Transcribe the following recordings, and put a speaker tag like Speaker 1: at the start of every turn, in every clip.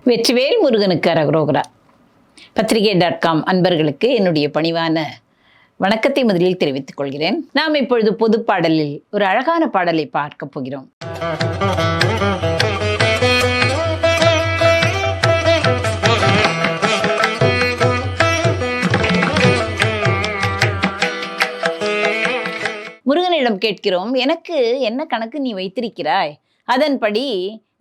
Speaker 1: வெற்றிவேல் முருகனுக்கு அரகரோகரா. பத்திரிகை.com அன்பர்களுக்கு என்னுடைய பணிவான வணக்கத்தை முதலில் தெரிவித்துக் கொள்கிறேன். நாம் இப்பொழுது பொது பாடலில் ஒரு அழகான பாடலை பார்க்க போகிறோம். முருகனிடம் கேட்கிறோம், எனக்கு என்ன கணக்கு நீ வைத்திருக்கிறாய், அதன்படி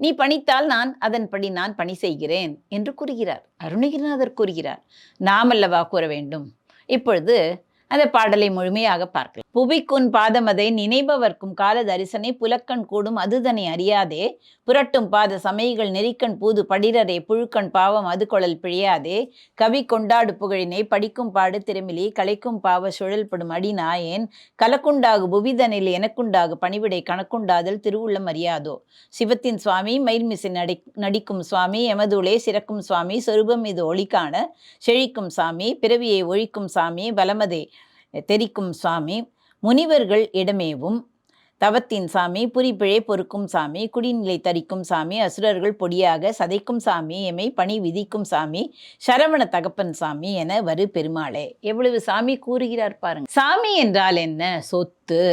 Speaker 1: நீ பணித்தால் அதன்படி நான் பணி செய்கிறேன் என்று கூறுகிறார். அருணகிரிநாதர் கூறுகிறார், நாம் அல்லவா கூற வேண்டும். இப்பொழுது அந்த பாடலை முழுமையாக பார்க்கலாம். புவிக்குன் பாதமதை நினைபவர்க்கும் கால தரிசனை புலக்கண் கூடும் அதுதனை அறியாதே புரட்டும் பாத சமைகள் நெறிக்கண் பூது படிரரே புழுக்கண் பாவம் அது கொழல் பிழையாதே கவி கொண்டாடு புகழினை படிக்கும் பாடு திறமிலி கலைக்கும் பாவ சுழல்படும் அடி நாயேன் கலக்குண்டாகு புவிதனில் எனக்குண்டாகு பணிவிடை கணக்குண்டாதல் திருவுள்ளம் அறியாதோ. சிவத்தின் சுவாமி மயில்மிசை நடிக்கும் சுவாமி எமதுளே சிறக்கும் சுவாமி சொரூபம் இது ஒளிக்கான செழிக்கும் சாமி பிறவியை ஒழிக்கும் சாமி பலமதை தெரிக்கும் சுவாமி முனிவர்கள் இடமேவும் தவத்தின் சாமி புரிப்பிழை பொறுக்கும் சாமி குடிநிலை தரிக்கும் சாமி அசுரர்கள் பொடியாக சதைக்கும் சாமி எமை பணி விதிக்கும் சாமி சரவண தகப்பன் சாமி என வரு பெருமாளே. எவ்வளவு சாமி கூறுகிறார் பாருங்க. சாமி என்றால் என்ன? சொத்து,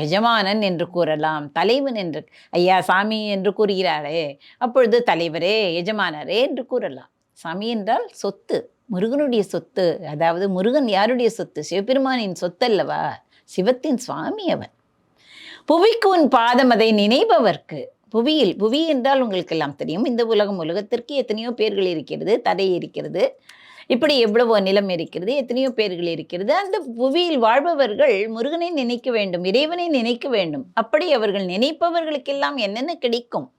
Speaker 1: எஜமானன் என்று கூறலாம், தலைவன் என்று. ஐயா சாமி என்று கூறுகிறாரே, அப்பொழுது தலைவரே எஜமானரே என்று கூறலாம். சாமி என்றால் சொத்து, முருகனுடைய சொத்து. அதாவது முருகன் யாருடைய சொத்து? சிவபெருமானின் சொத்து அல்லவா, சிவத்தின் சுவாமி அவன். புவிக்கு உன் பாதம் அதை நினைப்பவர்க்கு. புவி என்றால் உங்களுக்கு எல்லாம் தெரியும், இந்த உலகத்திற்கு எத்தனையோ பேர்கள் இருக்கிறது, தடை இருக்கிறது, இப்படி எவ்வளவோ நிலம் இருக்கிறது, எத்தனையோ பேர்கள் இருக்கிறது. அந்த புவியில் வாழ்பவர்கள் முருகனை நினைக்க வேண்டும், இறைவனை நினைக்க வேண்டும். அப்படி அவர்கள் நினைப்பவர்களுக்கெல்லாம் என்னென்ன கிடைக்கும்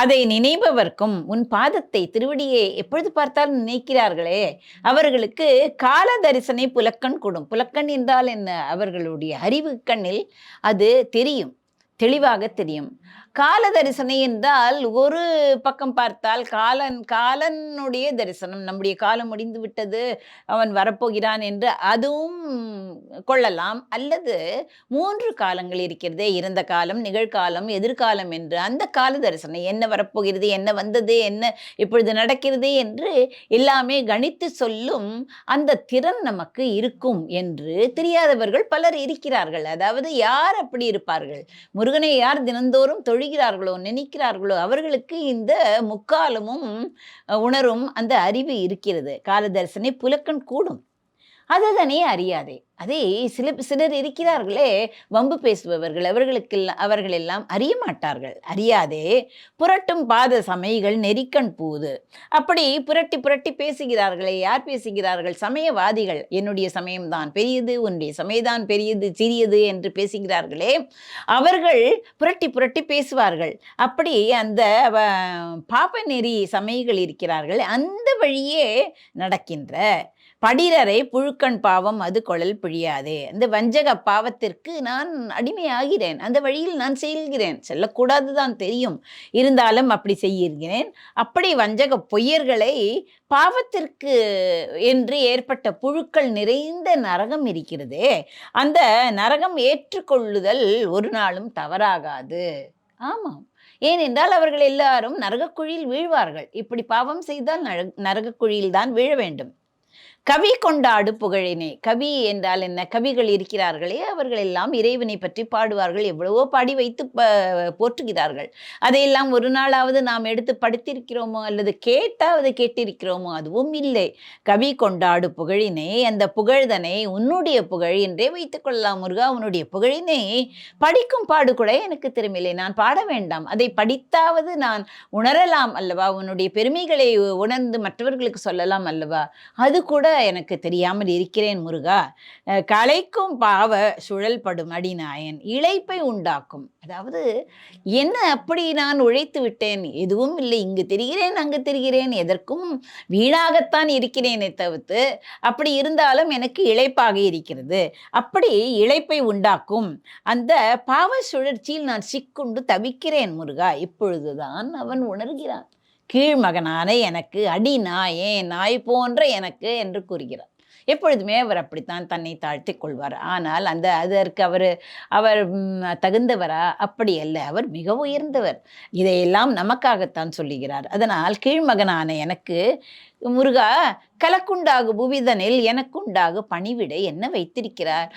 Speaker 1: அதை நினைப்பவர்க்கும் உன் பாதத்தை திருவடியை எப்பொழுது பார்த்தாலும் நினைக்கிறார்களே அவர்களுக்கு கால தரிசனை புலக்கண் கூடும். புலக்கண் என்றால் என்ன? அவர்களுடைய அறிவு கண்ணில் அது தெரியும், தெளிவாக தெரியும். கால தரிசனை என்றால் ஒரு பக்கம் பார்த்தால் காலனுடைய தரிசனம், நம்முடைய காலம் முடிந்து விட்டது, அவன் வரப்போகிறான் என்று அதுவும் கொள்ளலாம். அல்லது 3 காலங்கள் இருக்கிறது, இறந்த காலம், நிகழ்காலம், எதிர்காலம் என்று. அந்த கால தரிசனை என்ன வரப்போகிறது, என்ன வந்தது, என்ன இப்பொழுது நடக்கிறது என்று எல்லாமே கணித்து சொல்லும் அந்த திறன் நமக்கு இருக்கும் என்று தெரியாதவர்கள் பலர் இருக்கிறார்கள். அதாவது யார் அப்படி இருப்பார்கள்? முருகனை யார் தினந்தோறும் தொழுகிறார்களோ நினைக்கிறார்களோ அவர்களுக்கு இந்த முக்காலமும் உணரும் அந்த அறிவு இருக்கிறது. காலதரிசனை புலக்கண் கூடும், அதுதானே அறியாதே. அதே சிலர் இருக்கிறார்களே வம்பு பேசுபவர்கள், அவர்கள் எல்லாம் அறிய மாட்டார்கள். அறியாதே புரட்டும் பாத சமைகள் நெறிக்கண் பூது. அப்படி புரட்டி புரட்டி பேசுகிறார்களே. யார் பேசுகிறார்கள்? சமயவாதிகள். என்னுடைய சமயம்தான் பெரியது, உன்னுடைய சமயம்தான் பெரியது சிறியது என்று பேசுகிறார்களே, அவர்கள் புரட்டி புரட்டி பேசுவார்கள். அப்படி அந்த பாப நெறி சமயங்கள் இருக்கிறார்கள், அந்த வழியே நடக்கின்ற படிரரை புழுக்கண் பாவம் அது கொழல் பிழியாதே. அந்த வஞ்சக பாவத்திற்கு நான் அடிமையாகிறேன், அந்த வழியில் நான் செல்கிறேன். செல்லக்கூடாதுதான் தெரியும், இருந்தாலும் அப்படி செய்கிறேன். அப்படி வஞ்சக பொய்யர்களை பாவத்திற்கு என்று ஏற்பட்ட புழுக்கள் நிறைந்த நரகம் இருக்கிறதே, அந்த நரகம் ஏற்றுக்கொள்ளுதல் ஒரு நாளும் தவறாகாது. ஆமாம், ஏனென்றால் அவர்கள் எல்லாரும் நரகக்குழியில் வீழ்வார்கள். இப்படி பாவம் செய்தால் நரகக்குழியில் தான் வீழ வேண்டும். கவி கொண்டாடு புகழினை. கவி என்றால் என்ன? கவிகள் இருக்கிறார்களே, அவர்கள் எல்லாம் இறைவனை பற்றி பாடுவார்கள், எவ்வளவோ பாடி வைத்து போற்றுகிறார்கள். அதையெல்லாம் ஒரு நாளாவது நாம் எடுத்து படித்திருக்கிறோமோ அல்லது கேட்டிருக்கிறோமோ? அதுவும் இல்லை. கவி கொண்டாடு புகழினை, அந்த புகழ்தனை உன்னுடைய புகழ் என்றே வைத்துக் கொள்ளலாம். முருகா, உன்னுடைய புகழினை படிக்கும் பாடு கூட எனக்கு தெரியுமில்லை, நான் பாட வேண்டாம், அதை படித்தாவது நான் உணரலாம் அல்லவா? உன்னுடைய பெருமைகளை உணர்ந்து மற்றவர்களுக்கு சொல்லலாம் அல்லவா? அது கூட எனக்கு தெரியாமல் இருக்கிறேன் முருகா. கலைக்கும் பாவ சுழல்படும் அடி நாயன் இளைப்பை உண்டாக்கும். அதாவது என்ன, அப்படி நான் உழைத்து விட்டேன், எதுவும் இல்லை, இங்கு தெரிகிறேன் அங்கு தெரிகிறேன், எதற்கும் வீணாகத்தான் இருக்கிறேனே தவிர்த்து, அப்படி இருந்தாலும் எனக்கு இளைப்பாக இருக்கிறது. அப்படி இளைப்பை உண்டாக்கும் அந்த பாவ சுழற்சியில் நான் சிக்குண்டு தவிக்கிறேன் முருகா. இப்பொழுதுதான் அவன் உணர்கிறான். கீழ்மகனான எனக்கு அடி நாயே, நாய் போன்ற எனக்கு என்று கூறுகிறார். எப்பொழுதுமே அவர் அப்படித்தான் தன்னை தாழ்த்தி கொள்வார். ஆனால் அதற்கு அவர் தகுந்தவரா? அப்படி அல்ல. அவர் மிக உயர்ந்தவர். இதையெல்லாம் நமக்காகத்தான் சொல்லுகிறார். அதனால் கீழ்மகனான எனக்கு முருகா கலக்குண்டாகு புவிதனில் எனக்குண்டாகு பணிவிடை என்ன வைத்திருக்கிறார்.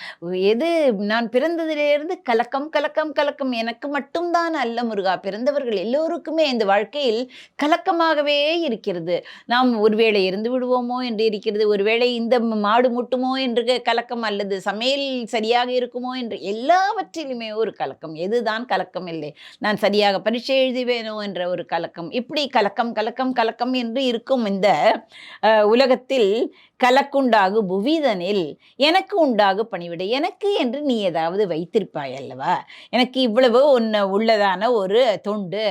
Speaker 1: எது நான் பிறந்ததிலிருந்து கலக்கம் கலக்கம் கலக்கம். எனக்கு மட்டும்தான் அல்ல முருகா, பிறந்தவர்கள் எல்லோருக்குமே இந்த வாழ்க்கையில் கலக்கமாகவே இருக்கிறது. நாம் ஒருவேளை இருந்து விடுவோமோ என்று இருக்கிறது, ஒருவேளை இந்த மாடு முட்டுமோ என்று கலக்கம், அல்லது சமையல் சரியாக இருக்குமோ என்று எல்லாவற்றிலுமே ஒரு கலக்கம். எதுதான் கலக்கம் இல்லை? நான் சரியாக பரீட்சை எழுதுவேனோ என்ற ஒரு கலக்கம். இப்படி கலக்கம் கலக்கம் கலக்கம் என்று இருக்கும் இந்த உலகத்தில் கலக்குண்டாகு புவிதனில் எனக்கு உண்டாகு பணிவிடை. எனக்கு என்று நீ ஏதாவது வைத்திருப்பாய் அல்லவா? எனக்கு இவ்வளவு உள்ளதான ஒரு தொண்டு,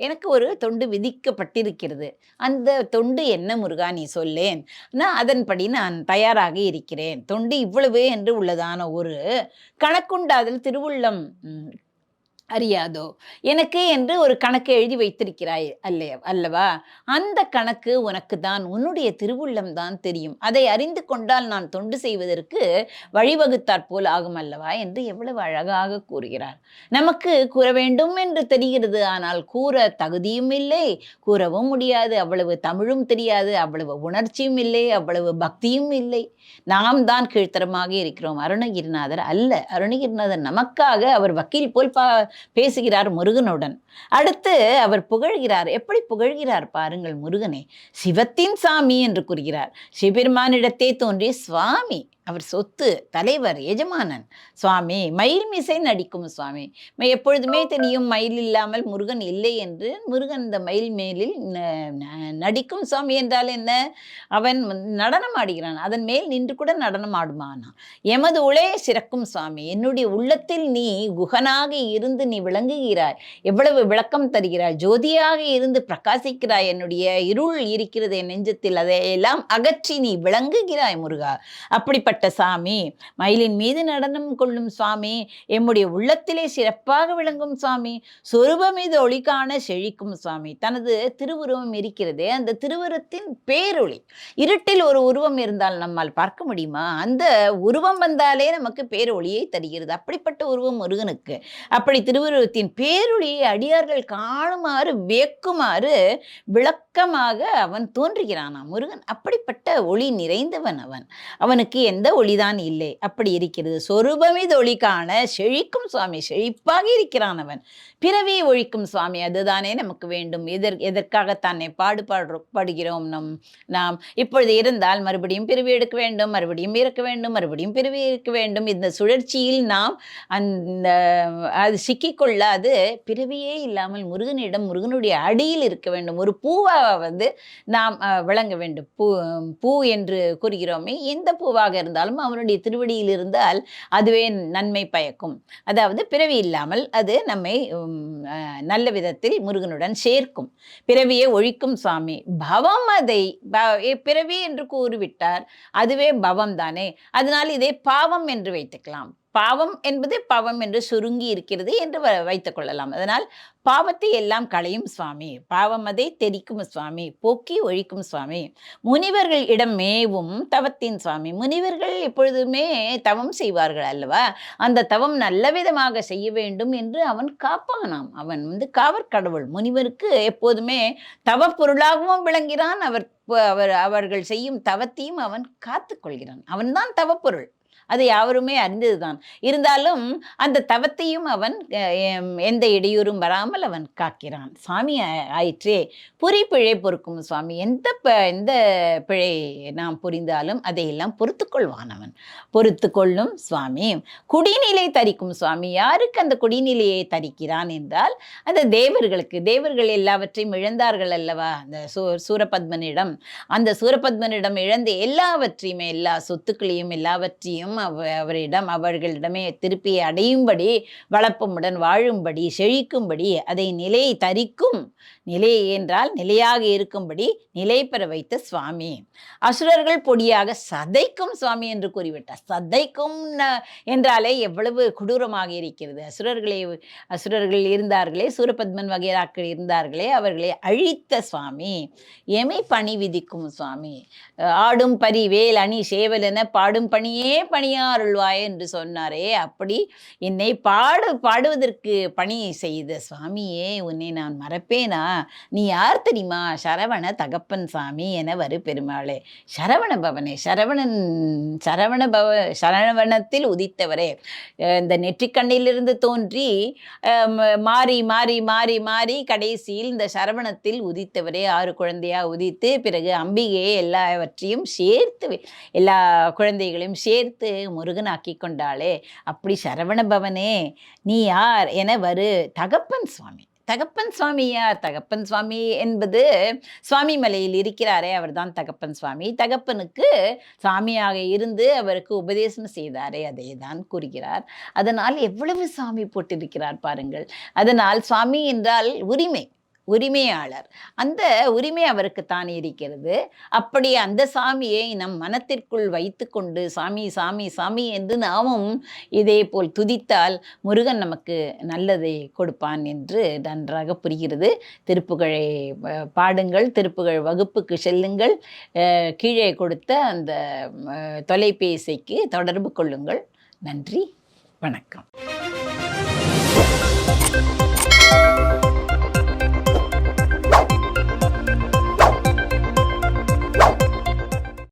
Speaker 1: எனக்கு ஒரு தொண்டு விதிக்கப்பட்டிருக்கிறது. அந்த தொண்டு என்ன முருகா நீ சொல்லேன், நான் அதன்படி நான் தயாராக இருக்கிறேன். தொண்டு இவ்வளவு என்று உள்ளதான ஒரு கணக்குண்டாதல் திருவுள்ளம் அறியாதோ? எனக்கு என்று ஒரு கணக்கு எழுதி வைத்திருக்கிறாய் அல்லவா? அந்த கணக்கு உனக்கு தான், உன்னுடைய திருவுள்ளம் தான் தெரியும். அதை அறிந்து கொண்டால் நான் தொண்டு செய்வதற்கு வழிவகுத்தாற் போல் ஆகும் அல்லவா என்று எவ்வளவு அழகாக கூறுகிறார். நமக்கு கூற வேண்டும் என்று தெரிகிறது, ஆனால் கூற தகுதியும் இல்லை, கூறவும் முடியாது. அவ்வளவு தமிழும் தெரியாது, அவ்வளவு உணர்ச்சியும் இல்லை, அவ்வளவு பக்தியும் இல்லை. நாம் தான் கீழ்த்தரமாக இருக்கிறோம். அருணகிரிநாதர் அல்ல. அருணகிரிநாதர் நமக்காக அவர் வக்கீல் போல் பேசுகிறார் முருகனுடன். அடுத்து அவர் புகழ்கிறார். எப்படி புகழ்கிறார் பாருங்கள் முருகனை. சிவத்தின் சாமி என்று கூறுகிறார். சிவபெருமானிடத்தே தோன்றிய சுவாமி, அவர் சொத்து, தலைவர், எஜமானன் சுவாமி. மயில் மிசை நடிக்கும் சுவாமி. எப்பொழுதுமே தெரியும் மயில் இல்லாமல் முருகன் இல்லை என்று. முருகன் இந்த மயில் மேலில் நடிக்கும் சுவாமி என்றால் என்ன? அவன் நடனம் ஆடுகிறான். அதன் மேல் நின்று கூட நடனம் ஆடுமானா. எமது உளே சிறக்கும் சுவாமி, என்னுடைய உள்ளத்தில் நீ குகனாக இருந்து நீ விளங்குகிறாய். எவ்வளவு விளக்கம் தருகிறாய். ஜோதியாக இருந்து பிரகாசிக்கிறாய். என்னுடைய இருள் இருக்கிறது என் நெஞ்சத்தில், அதையெல்லாம் அகற்றி நீ விளங்குகிறாய் முருகா. அப்படிப்பட்ட சாமி, மயிலின் மீது நடனம் கொள்ளும் சுவாமி, எம்முடைய உள்ளத்திலே சிறப்பாக விளங்கும் சுவாமி. சொரூப மீது ஒளி காண செழிக்கும் சுவாமி. தனது திருவுருவம் இருக்கிறதே, அந்த திருவுருவத்தின் பேரொளி. இருட்டில் ஒரு உருவம் இருந்தால் நம்மால் பார்க்க முடியுமா? அந்த உருவம் வந்தாலே நமக்கு பேரொளியை தருகிறது. அப்படிப்பட்ட உருவம் முருகனுக்கு. அப்படி திருவுருவத்தின் பேரொளியை அடியார்கள் காணுமாறு வியக்குமாறு விளக்கமாக அவன் தோன்றுகிறானாம் முருகன். அப்படிப்பட்ட ஒளி நிறைந்தவன் அவன். அவனுக்கு எந்த ஒளிதான் இல்லை. அப்படி இருக்கிறது. சொரூபமிது ஒளி காண செழிக்கும் சுவாமி. செழிப்பாக இருக்கிறான் அவன். பிறவியை ஒழிக்கும் சுவாமி, அதுதானே நமக்கு வேண்டும். எதற்காகத்தானே பாடுபடுகிறோம் நாம். இப்பொழுது இருந்தால் மறுபடியும் பிறவி எடுக்க வேண்டும், மறுபடியும் இறக்க வேண்டும், மறுபடியும் பிறவி இருக்க வேண்டும். இந்த சுழற்சியில் நாம் அது சிக்கிக்கொள்ளாது பிறவியே இல்லாமல் முருகனிடம், முருகனுடைய அடியில் இருக்க வேண்டும். ஒரு பூவாக நாம் விளங்க வேண்டும். பூ என்று கூறுகிறோமே, எந்த பூவாக இருந்தாலும் அவனுடைய திருவடியில் இருந்தால் அதுவே நன்மை பயக்கும். அதாவது பிறவி இல்லாமல் அது நம்மை நல்ல விதத்தில் முருகனுடன் சேர்க்கும். பிறவியை ஒழிக்கும் சுவாமி. பவம், அதை பிறவி என்று கூறிவிட்டார், அதுவே பவம் தானே. அதனால் இதை பாவம் என்று வைத்துக்கலாம். பாவம் என்பது பாவம் என்று சுருங்கி இருக்கிறது என்று வைத்துக் கொள்ளலாம். அதனால் பாவத்தை எல்லாம் களையும் சுவாமி. பாவம் அதை தெரிக்கும் சுவாமி. போக்கி ஒழிக்கும் சுவாமி. முனிவர்கள் இடம் மேவும் தவத்தின் சுவாமி. முனிவர்கள் எப்பொழுதுமே தவம் செய்வார்கள் அல்லவா? அந்த தவம் நல்ல விதமாக செய்ய வேண்டும் என்று அவன் காப்பானாம். அவன் காவற்கடவுள். முனிவருக்கு எப்போதுமே தவ பொருளாகவும் விளங்கிறான். அவர்கள் செய்யும் தவத்தையும் அவன் காத்து கொள்கிறான். அவன்தான் தவப்பொருள். அது யாவருமே அறிந்ததுதான். இருந்தாலும் அந்த தவத்தையும் அவன் எந்த இடையூறும் வராமல் அவன் காக்கிறான். சுவாமி ஆயிற்றே. பிழை பொறுக்கும் சுவாமி. எந்த பிழை நாம் புரிந்தாலும் அதையெல்லாம் பொறுத்துக்கொள்வான் அவன். பொறுத்து கொள்ளும் சுவாமி. குடிநிலை தரிக்கும் சுவாமி. யாருக்கு அந்த குடிநிலையை தரிக்கிறான் என்றால் அந்த தேவர்களுக்கு. தேவர்கள் எல்லாவற்றையும் இழந்தார்கள் அல்லவா அந்த சூரபத்மனிடம். அந்த சூரபத்மனிடம் இழந்த எல்லாவற்றையுமே, எல்லா சொத்துக்களையும் எல்லாவற்றையும் அனைத்தையும் அவர்களிடமே திருப்பி அடையும்படி, வளப்பமுடன் வாழும்படி, செழிக்கும்படி, அதை நிலை தரிக்கும், நிலை என்றால் நிலையாக இருக்கும்படி நிலை பெற வைத்த சுவாமி. அசுரர்கள் பொடியாக சதைக்கும் சுவாமி என்று கூறிவிட்டார். சதைக்கும் என்றாலே எவ்வளவு கொடூரமாக இருக்கிறது. அசுரர்கள் இருந்தார்களே, சூரபத்மன் வகைராக்கள் இருந்தார்களே, அவர்களை அழித்த சுவாமி. எமை பணி விதிக்கும் சுவாமி. ஆடும் பரி வேல் அணி சேவல் என பாடும் பணியே பணியாருள்வாய் என்று சொன்னாரே, அப்படி என்னை பாடுவதற்கு பணி செய்த சுவாமியே, உன்னை நான் மறப்பேனா? நீ யார் தெரியுமா? சரவண தகப்பன் சாமி என வரு பெருமாளே. சரவண பவனே, சரவணத்தில் உதித்தவரே. இந்த நெற்றிக்கண்ணிலிருந்து தோன்றி மாறி மாறி மாறி மாறி கடைசியில் இந்த சரவணத்தில் உதித்தவரே. 6 குழந்தையா உதித்து பிறகு அம்பிகையை எல்லாவற்றையும் சேர்த்து, எல்லா குழந்தைகளையும் சேர்த்து முருகனாக்கி கொண்டாளே. அப்படி சரவண பவனே நீ யார் என வரு தகப்பன் சுவாமி. தகப்பன் சுவாமி யார்? தகப்பன் சுவாமி என்பது சுவாமி மலையில் இருக்கிறாரே, அவர்தான் தகப்பன் சுவாமி. தகப்பனுக்கு சாமியாக இருந்து அவருக்கு உபதேசம் செய்தாரே, அதை தான் கூறுகிறார். அதனால் எவ்வளவு சாமி போட்டிருக்கிறார் பாருங்கள். அதனால் சுவாமி என்றால் உரிமையாளர். அந்த உரிமை அவருக்கு தான் இருக்கிறது. அப்படி அந்த சாமியை நம் மனத்திற்குள் வைத்து கொண்டு சாமி சாமி சாமி என்று நாமும் இதே போல் துதித்தால் முருகன் நமக்கு நல்லதை கொடுப்பான் என்று நன்றாக புரிகிறது. திருப்புகழை பாடுங்கள், திருப்புகழ் வகுப்புக்கு செல்லுங்கள். கீழே கொடுத்த அந்த தொலைபேசிக்கு தொடர்பு கொள்ளுங்கள். நன்றி, வணக்கம்.